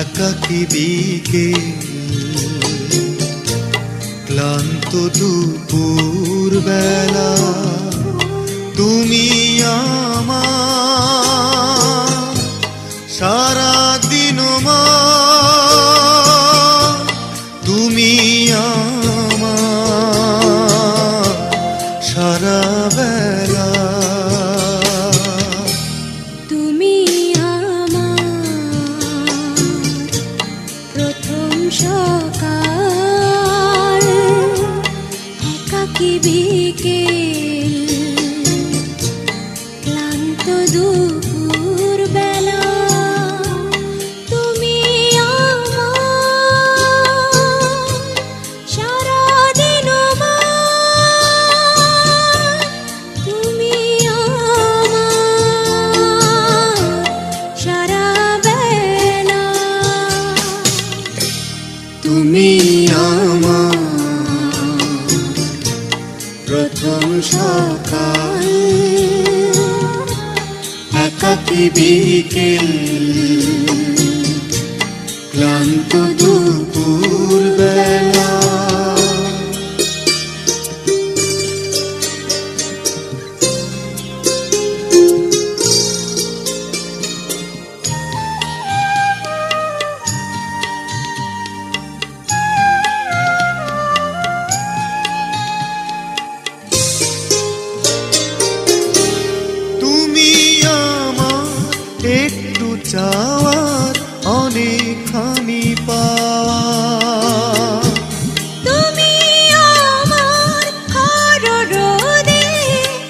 একাকী বিকেল, ক্লান্ত দুপুর বেলা, তুমি আমার সারাদিন মা, তুমি আমার সারা বেলা। তুমি প্রথম সকাল, একাকী বিকেল, ক্লান্ত দুপুর বেলা, তুমি আমার সারাদিন মা, তুমি আমার সারা বেলা। তুমি আমার প্রথম সকাল, একাকী বিকেল, ক্লান্ত দুপুর বেলা। একটু চাওয়ার অনেকখানি পাওয়া, তুমি আমার খরা রোদে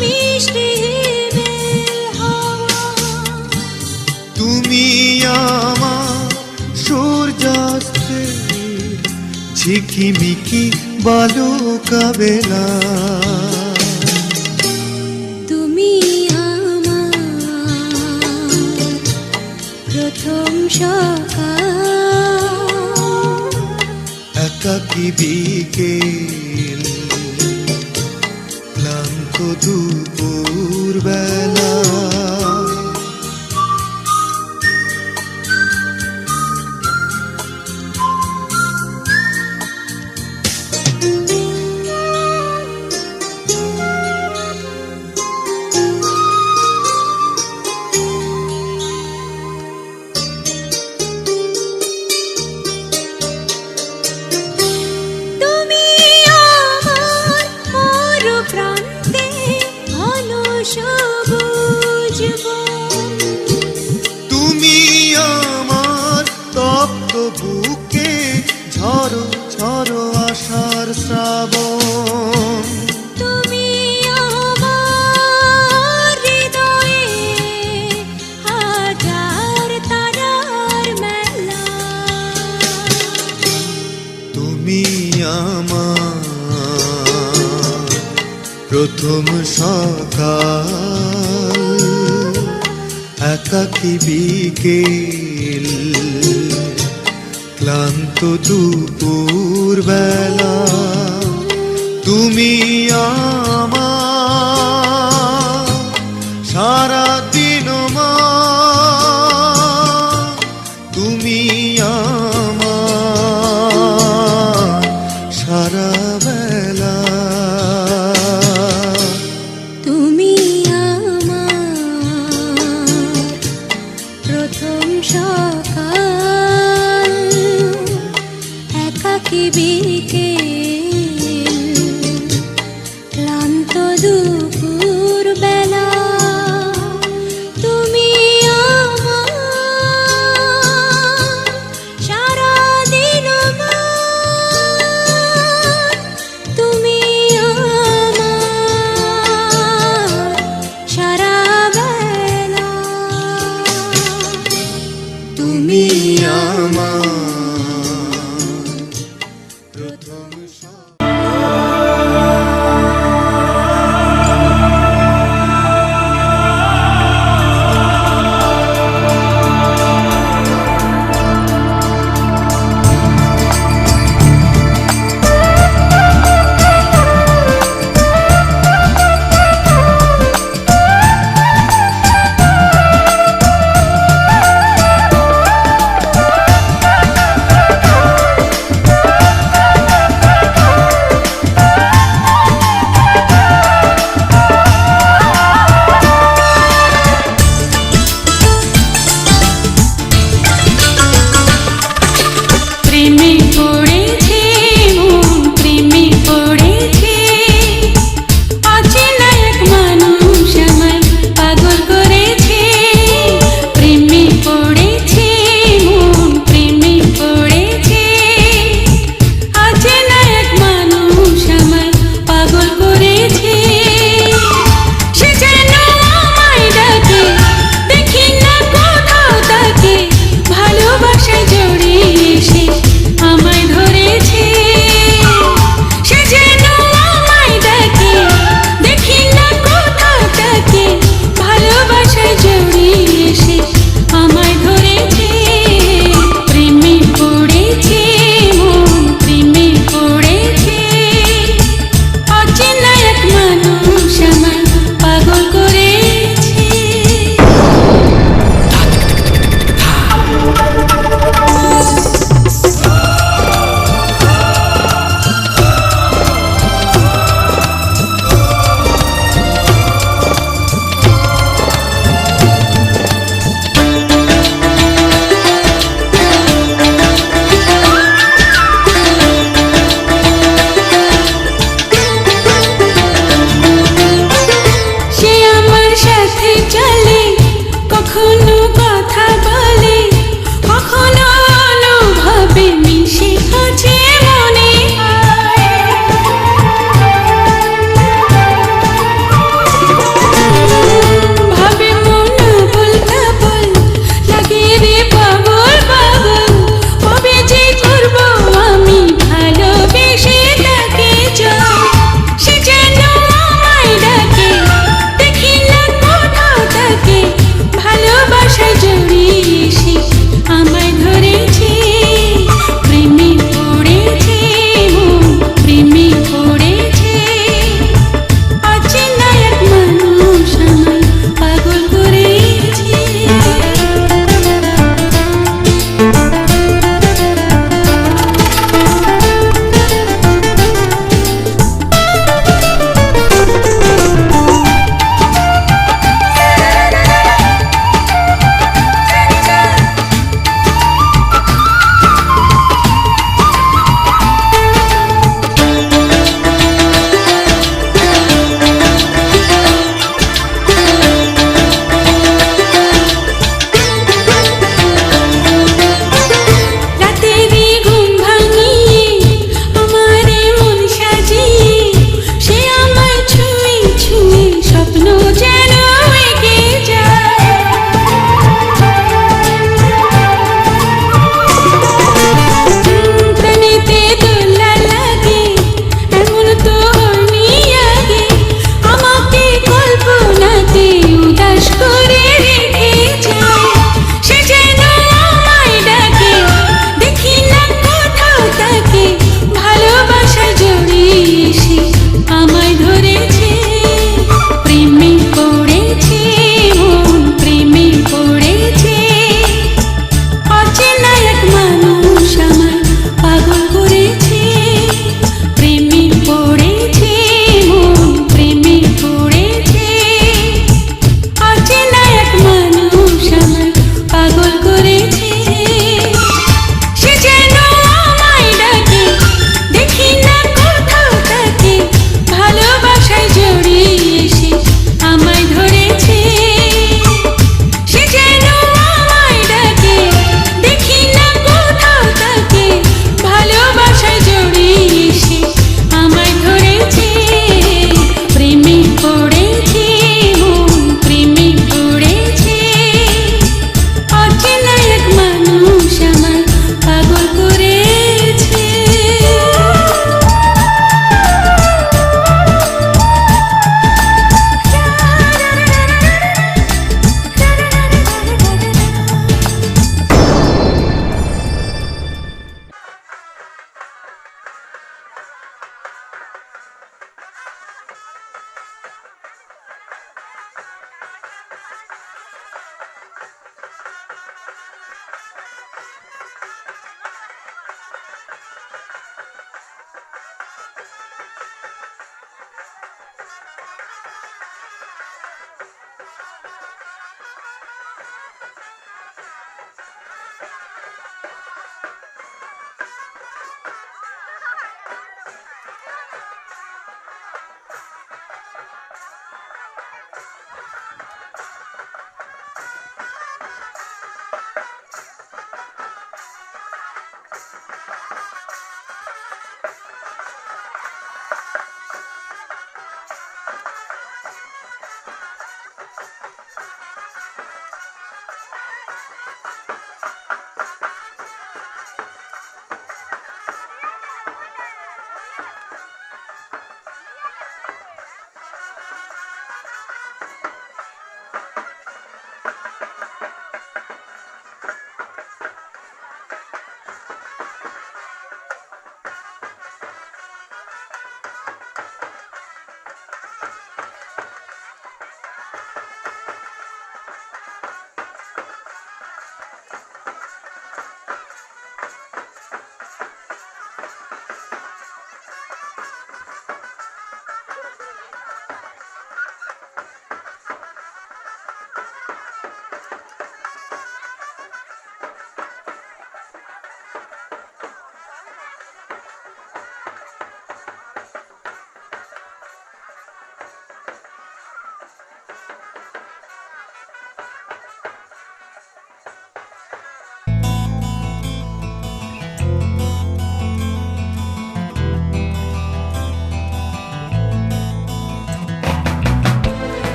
মিষ্টি হিমেল হাওয়া, তুমি আমার সূর্যাস্তে ঝিকিমিকি বালুকা বেলা। প্রথম সকাল, একাকী বিকেল, ক্লান্ত দুপুর বেলা। তুমি আমার তপ্ত বুকে ঝড়ো ঝড়ো আশার শ্রাবণ, তুমি আমার হৃদয়ে হাজার তারার মেলা, তুমি আমার প্রথম সকাল, একাকী বিকেল, ক্লান্ত দুপুর বেলা। তুমি আমার সারাদিন মা, তুমি আমার সারা বেলা। তুমি প্রথম সকাল, একাকী বিকেল, ক্লান্ত দুপুর বেলা, তুমি আমার সারাদিন মা, তুমি আমার সারা বেলা। তুমি আমার প্রথম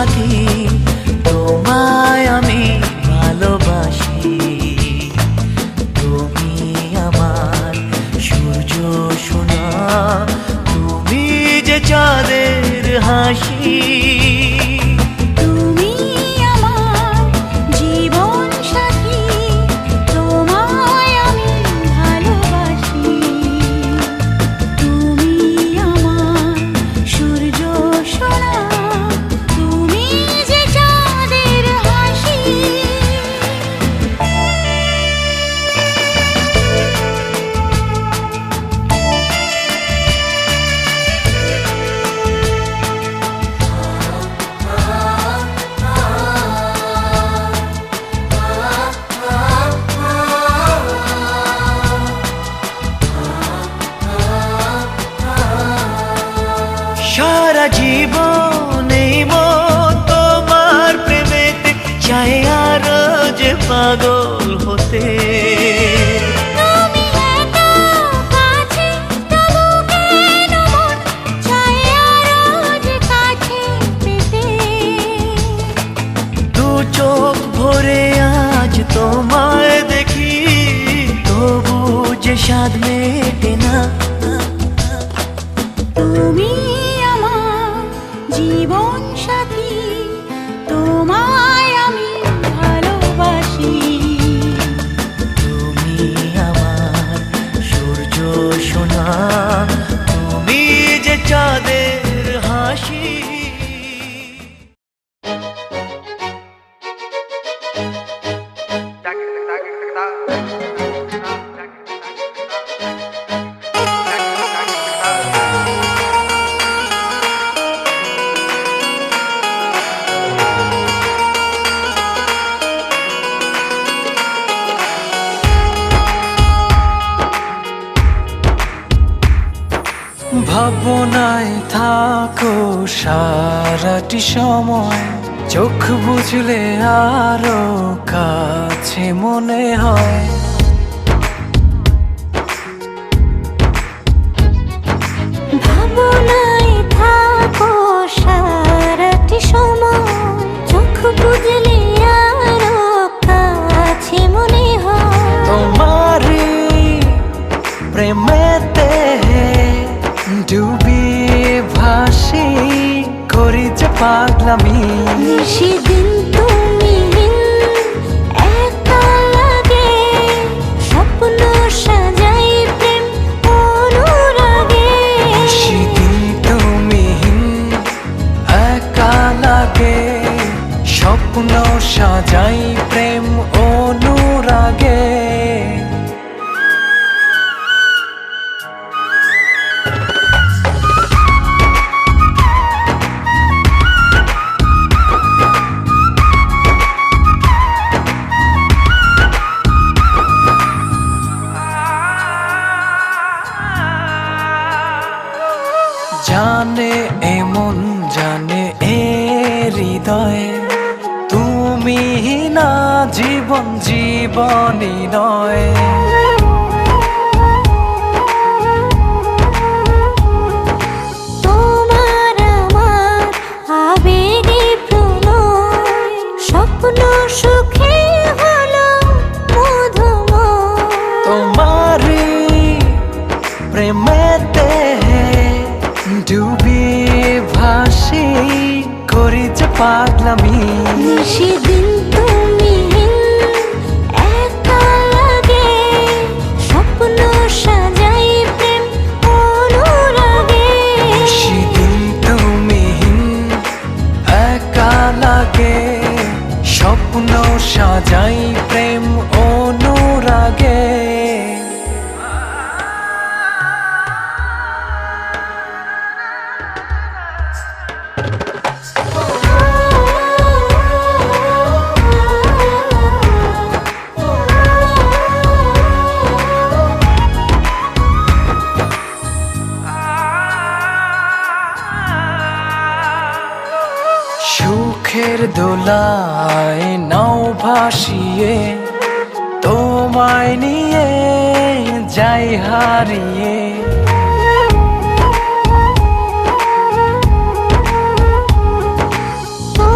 সাথী, তোমায় আমি ভালোবাসি। তুমি আমার সূর্য সোনা, তুমি যে চাঁদের হাসি। তুমি আমার জীবন সাথী, তোমায় আমি ভালোবাসি। তুমি আমার সূর্য সোনা, তুমি যে চাঁদের হাসি। সারা জীবন এই মন তোমার প্রেমেতে চাই আরো যে পাগল হতে। তুমি এত কাছে, তবু কেন মন চায় আরো যে কাছে পেতে। দু চোখ ভরে আজ তোমায় দেখি, তবু যে স্বাদ মেটে না। তুমি আমার জীবন সাথী, তোমায় আমি ভালোবাসি। তুমি আমার সূর্য সোনা, তুমি যে চাঁদের হাসি। ভাবনায় থাকো সারাটি সময়, চোখ বুঝলে আরো কাছে মনে হয়। ভাবনায় থাকো সারাটি সময়, চোখ বুঝলে আরো কাছে মনে হয়। তোমারি প্রেমেতে ডুবি ভাসি, করি যে পাগলামি। সেদিন তুমি একা লাগে, স্বপ্ন সাজাই প্রেম অনুরাগে। সেদিন তুমি একা লাগে, স্বপ্ন সাজাই প্রেম অনুরাগে। জানে এমন জানে এ হৃদয়ে, তুমি না জীবন জীবনই নয়। তোমার আমার আবেগে প্রণয়, স্বপ্ন সুখে হলো মধুময়। তোমারি প্রেমেতে ডুবি ভাসি, করি যে পাগলামি। সেদিন তুমি একা লাগে, স্বপ্ন সাজাই প্রেম অনুরাগে। সেদিন তুমি একা লাগে, স্বপ্ন সাজাই প্রেম অনুরাগে। সুখের দোলায় নাও ভাসিয়ে, তোমায় নিয়ে যাই হারিয়ে। ও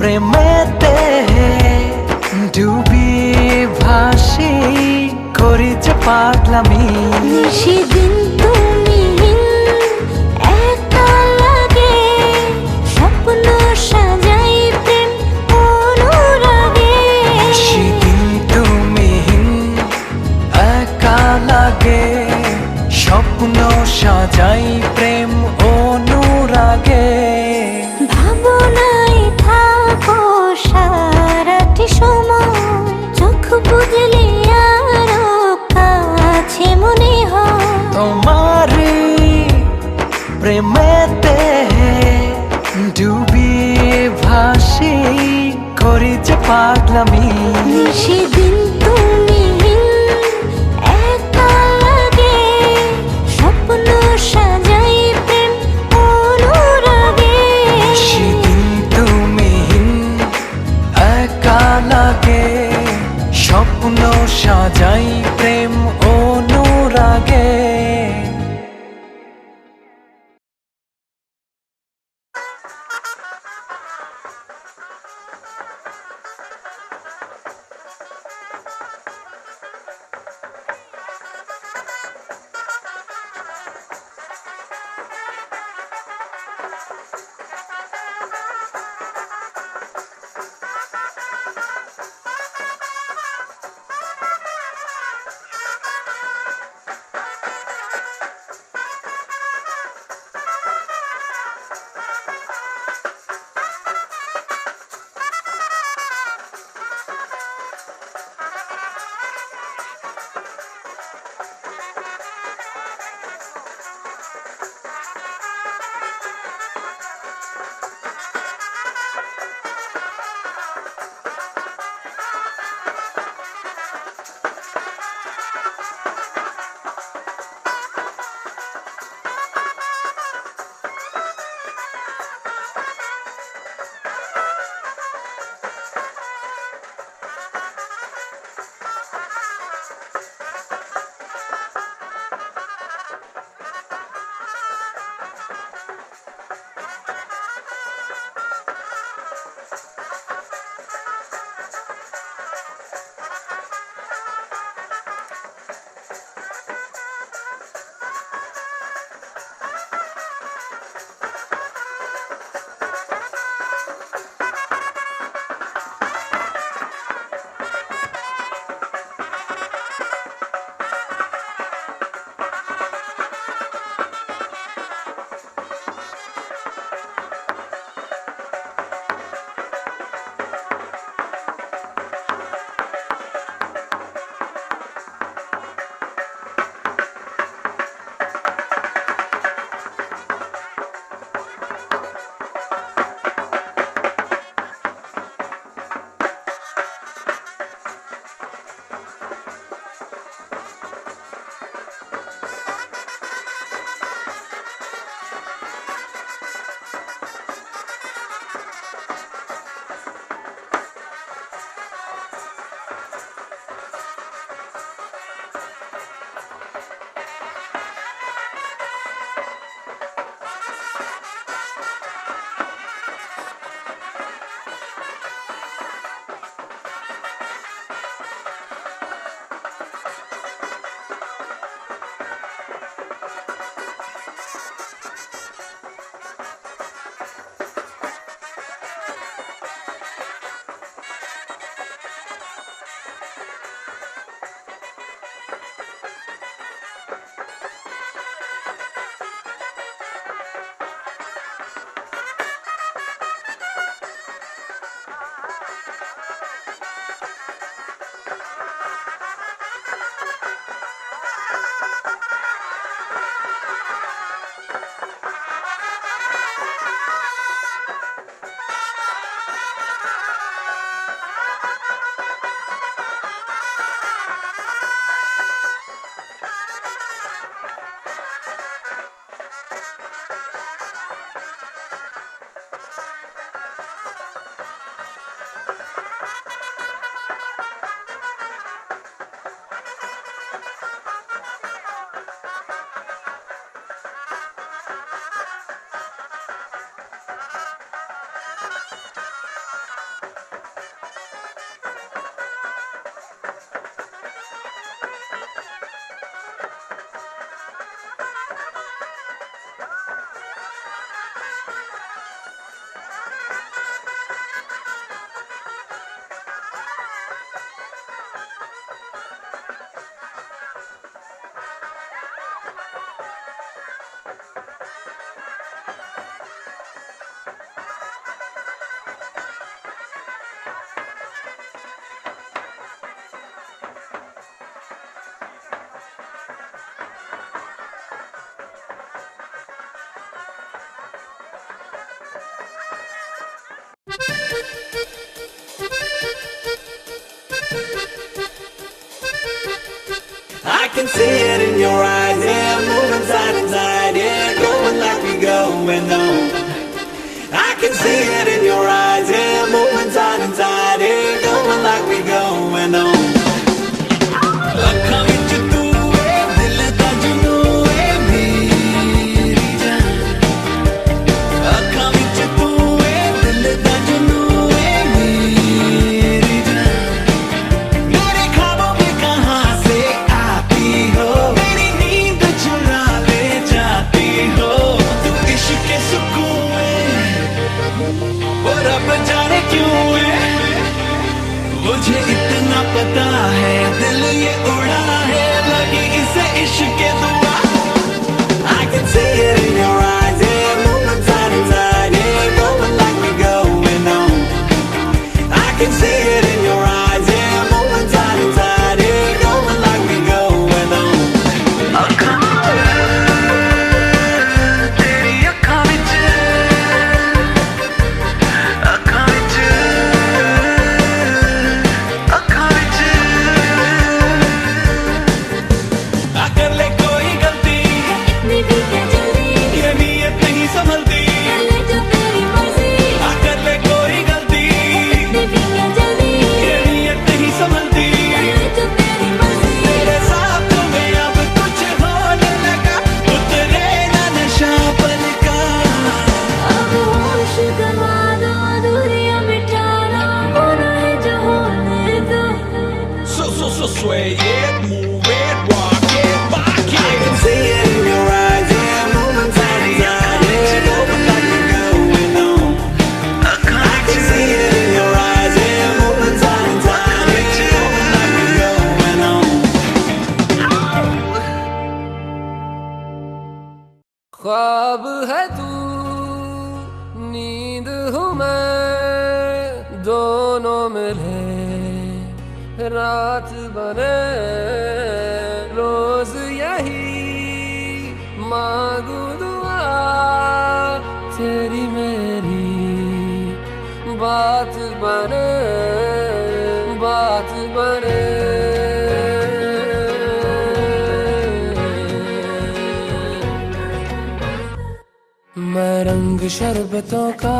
প্রেমেতে ডুবি ভাসি করি যে পাগলামি সেদিন তুমি একা লাগে স্বপ্ন সাজাই প্রেম অনুরাগে সেদিন তুমি একা লাগে স্বপ্ন সাজাই প্রেম অনুরাগে ভাবনায় থাকো সারাটি সময় চোখ বুঝলে আরো কাছে মনে হয় তোমার প্রেমেতে ডুবি ভাসি করি যে পাগলামি সেদিন তুমি একা লাগে স্বপ্ন সাজাই প্রেম অনুরাগে সেদিন তুমি একা লাগে স্বপ্ন সাজাই প্রেম অনুরাগে can see it in your eyes, yeah, moving side and side, yeah, going like we going on. I can see it in your eyes, yeah, moving side and side, yeah, going like we going on. ਅੱਖਾਂ ਵਿੱਚ ਤੂੰ ਏ ਦਿਲ ਦਾ ਜਨੂੰਨ ਏ ਮੇਰੀ ਜਾਨ ਅੱਖਾਂ ਵਿੱਚ ਤੂੰ ਏ ਦਿਲ ਦਾ ਜਨੂੰਨ ਏ ਮੇਰੀ ਜਾਨ मेरे ख्वाबों में कहाँ से आती हो मेरी नींद चुरा ले जाती हो तू इश्क के सुकून है और अब जाने क्यों है मुझे इतना पता है दिल ये उड़ा है लगी इसे इश्क के दुआ I can see it in your eyes yeah moving side and side yeah going like we going on I can see it in your eyes yeah moving side and side yeah going like we going on तेरी अखां विच अगर ले कोई गलती इतनी भी क्या जल्दी ये नीयत नहीं संभलती कर ले जो तेरी मर्जी अगर ले कोई गलती इतनी भी क्या जल्दी ये नीयत नहीं संभलती कर ले जो तेरी मर्जी तेरे साथ में अब कुछ होने लगा उतरे ना नशा पल का अब होश गवा दो दूरियां मिटा दो होना है जो होने दो So sway it, move it, rock it, rock it. I can see it in your eyes, yeah, moving side to side, yeah, going like we're going on. I can see it in your eyes, yeah, moving side to side, yeah, going like we're going on. ख्वाब है तू नींद हूँ मैं दोनों मिले रात बने रोज यही मांगू दुआ तेरी मेरी बात बने बात बने मैं रंग शरबतों का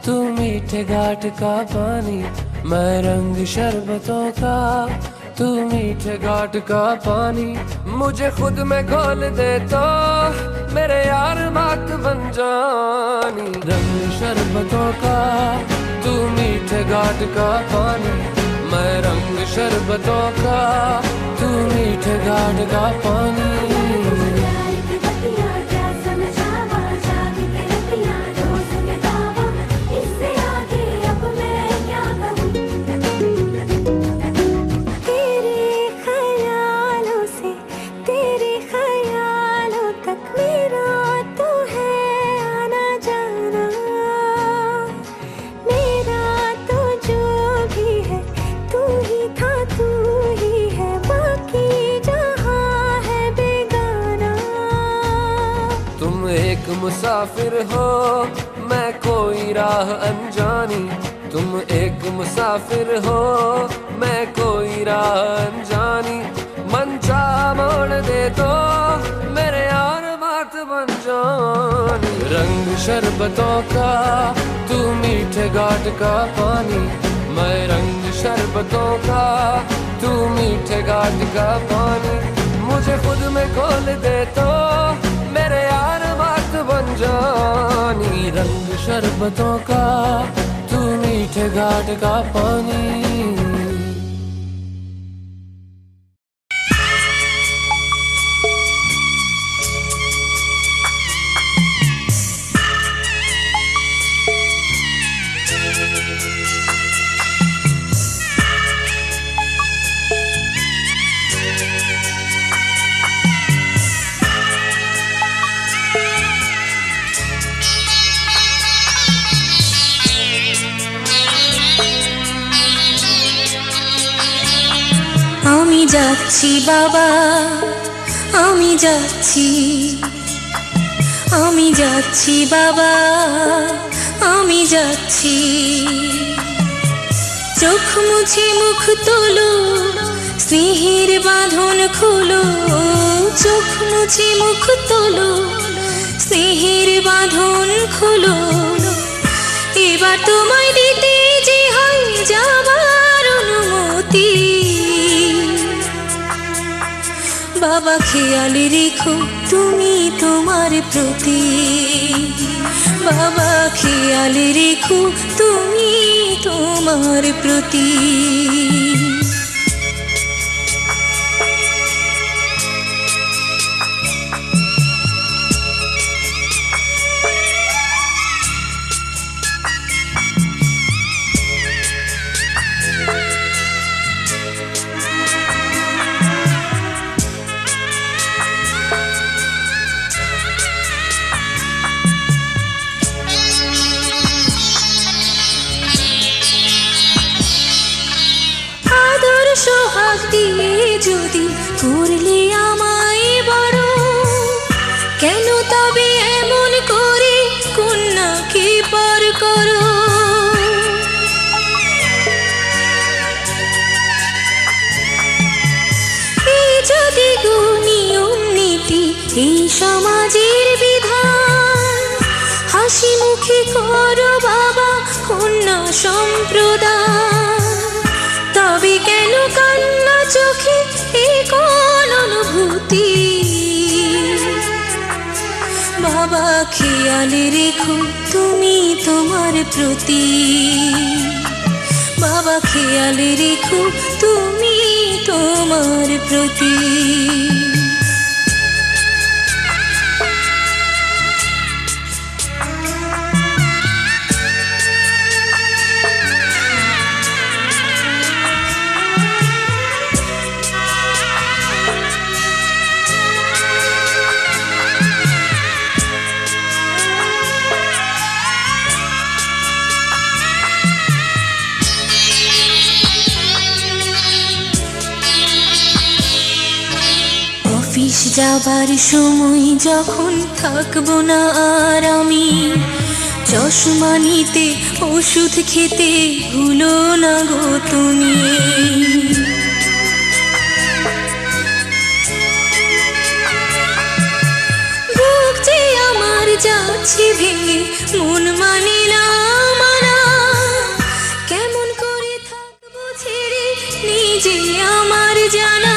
तू मीठे घाट का पानी मैं रंग शरबतों का तू मीठे घाट का पानी मुझे खुद में घोल दे तो मेरे यार बात बन जानी रंग शरबतों का तू मीठे घाट का पानी मैं रंग शरबतों का तू मीठे घाट का पानी मुसाफिर हो मैं कोई राह अनजानी तुम एक मुसाफिर हो मैं कोई राह अनजानी मन चाह मोड़ दे तो मेरे यार बात बन जानी रंग शरबतों का तू मीठे घाट का पानी मैं रंग शरबतों का तू मीठे घाट का पानी मुझे खुद में खोल दे तो मेरे यार बात बन जानी रंग शरबतों का तू मीठे घाट का पानी আমি যাচ্ছি বাবা আমি যাচ্ছি আমি যাচ্ছি বাবা আমি যাচ্ছি চোখ মুছে মুখ তোলো স্নেহের বাঁধন খুলো, চোখ মুছে মুখ তোলো, স্নেহের বাঁধন খুলো, এবার তোমায় দিতে যে হয় যাবার অনুমতি। বাবা খেয়াল রেখো তুমি তোমার প্রতি, বাবা খেয়াল রেখো তুমি তোমার প্রতি। সোহাগ দিয়ে যদি করলে আমায় বড়, কেন তবে এমন করে কন্যাকে পর করো? এই যদি গো নিয়ম নীতি, এই সমাজের বিধান, হাসি মুখে করো বাবা কন্যা সম্প্রদান, তবে কেন কান্না চোখে এই কোন অনুভূতি? বাবা খেয়াল রেখো তুমি তোমার প্রতি, বাবা খেয়াল রেখো তুমি তোমার প্রতি। অফিস যাবার সময় যখন থাকবো না আর আমি, চশমা নিতে ওষুধ খেতে ভুলো না গো তুমি। বুক যে আমার যাচ্ছে ভেঙে, মন মানে না মানা, কেমন করে থাকবো ছেড়ে নিজে আমার জানা।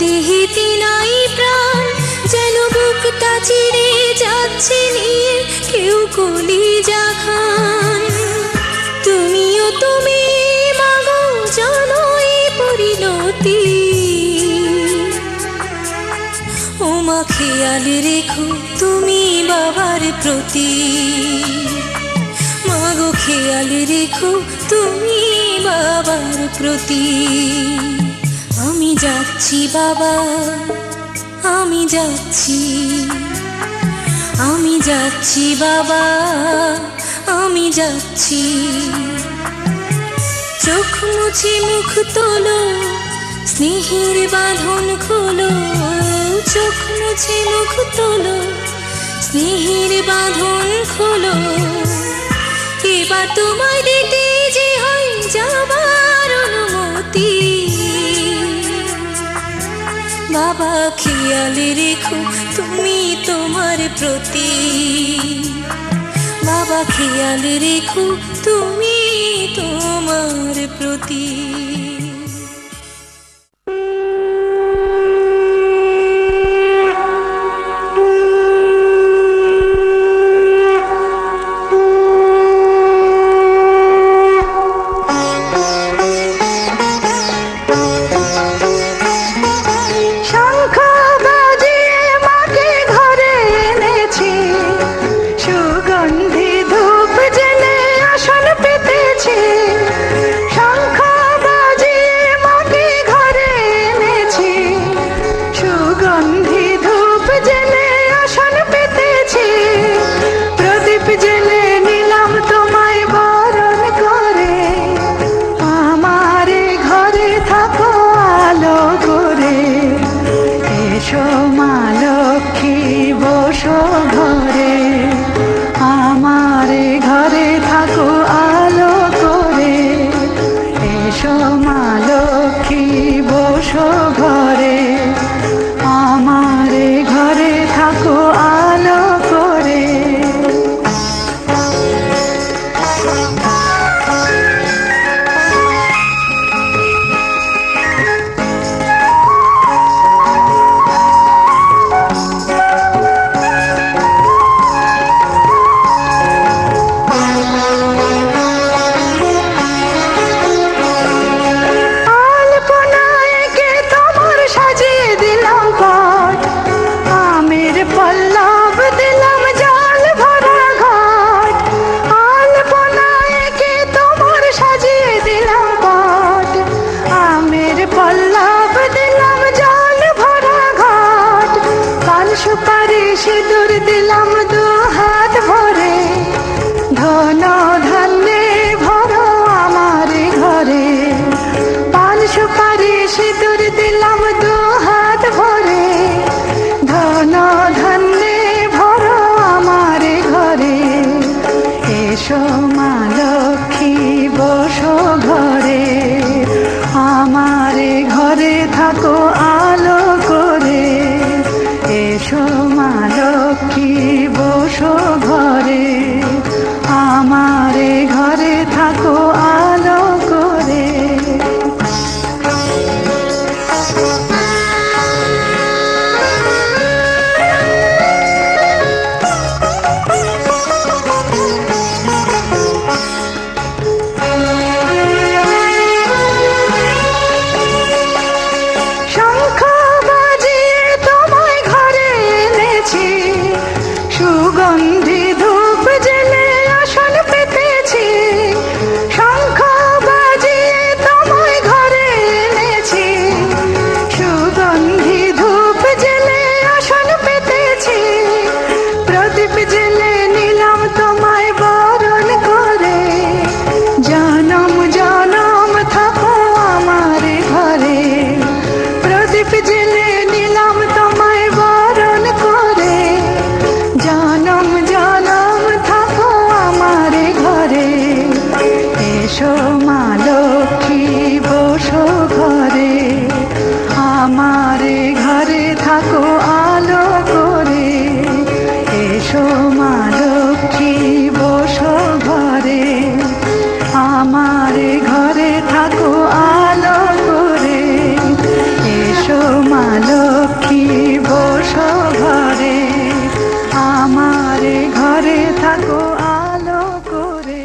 দেহেতে নাই প্রাণ, যেন বুকটা চিরে যাচ্ছে নিয়ে কেউ কলিজা খান। তুমিও তুমি মাগো জানো এই পরিণতি, ও মা খেয়াল রেখো তুমি বাবার প্রতি, মাগো খেয়াল রেখো তুমি বাবার প্রতি। আমি যাচ্ছি বাবা, আমি যাচ্ছি, আমি যাচ্ছি বাবা, আমি যাচ্ছি। চোখ মুছে মুখ তোলো, স্নেহের বাঁধন খোলো, চোখ মুছে মুখ তোলো, স্নেহের বাঁধন খোলো, এবার তোমায় দিতে যে হয় যাবার অনুমতি। বাবা খেয়াল রেখো তুমি তোমার প্রতি, বাবা খেয়াল রেখো তুমি তোমার প্রতি। এসো মা লক্ষ্মী বসো ঘরে। থাকো আলো করে, এসো মা লক্ষ্মী বসো ঘরে, আমার ঘরে থাকো আলো করে, এসো মা লক্ষ্মী বসো ঘরে, আমার ঘরে থাকো আলো করে।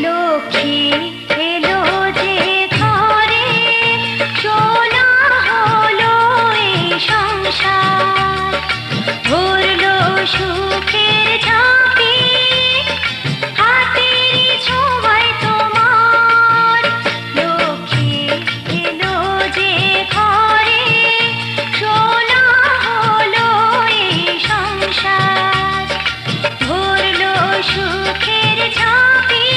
লক্ষ্মী এলো যে ঘরে, সোনা হলো এই সংসার, ভরলো সুখের ঝাঁপি, হাতেরই ছোঁয়ায় তোমার। লক্ষ্মী এলো যে ঘরে, সোনা হলো এই সংসার, ভরলো সুখের ঝাঁপি,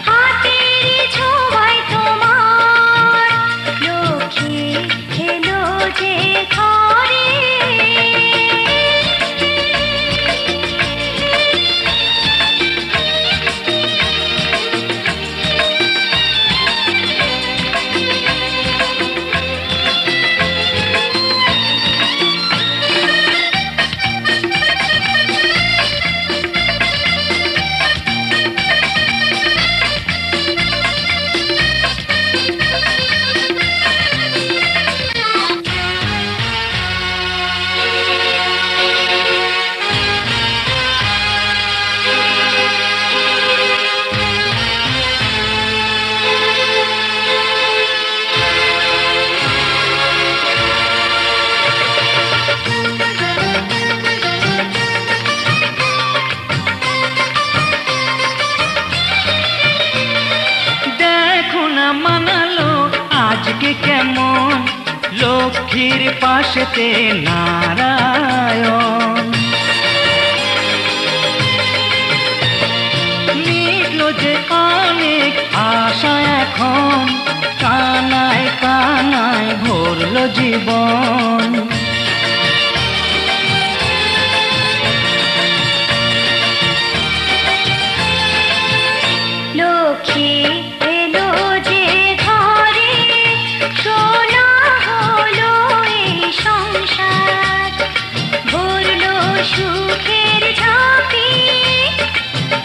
হাতেরই ছোঁয়ায় তোমার। লক্ষ্মী এলো যে ঘরে। দেখো না মানালো আজকে কেমন, লক্ষ্মীর পাশেতে নারায়ণ। মিটলো যে অনেক আশা এখন, কানায় কানায় ভরলো জীবন। লক্ষ্মী এলো যে ঘরে, সোনা হলো এই সংসার, ভরলো সুখের ঝাঁপি,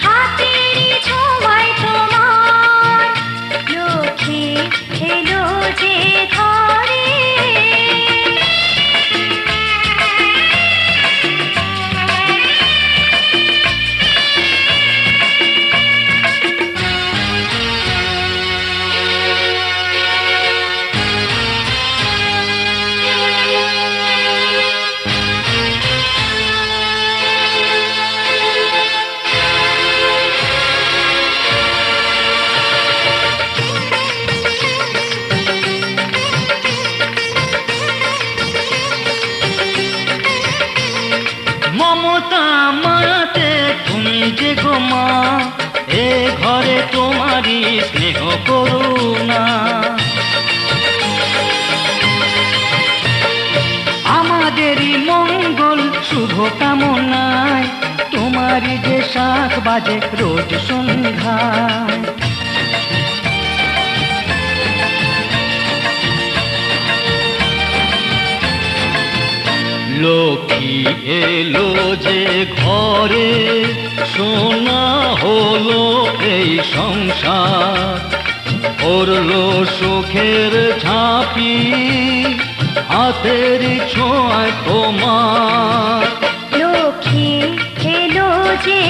হাতেরই ছোঁয়ায় তোমার। লক্ষ্মী এলো যে ঘরে। মমতা মাতে তুমি যে গো মা, এ ঘরে তোমারই স্নেহ করুণা। আমাদেরই মঙ্গল শুভ কামনায়, তোমারই যে শাখ বাজে রোজ সন্ধ্যায়। লক্ষ্মী এলো যে ঘরে, সোনা হলো এই সংসার, ভরলো সুখের ঝাঁপি, হাতের ছোঁয়ায় তোমার। লক্ষ্মী এলো যে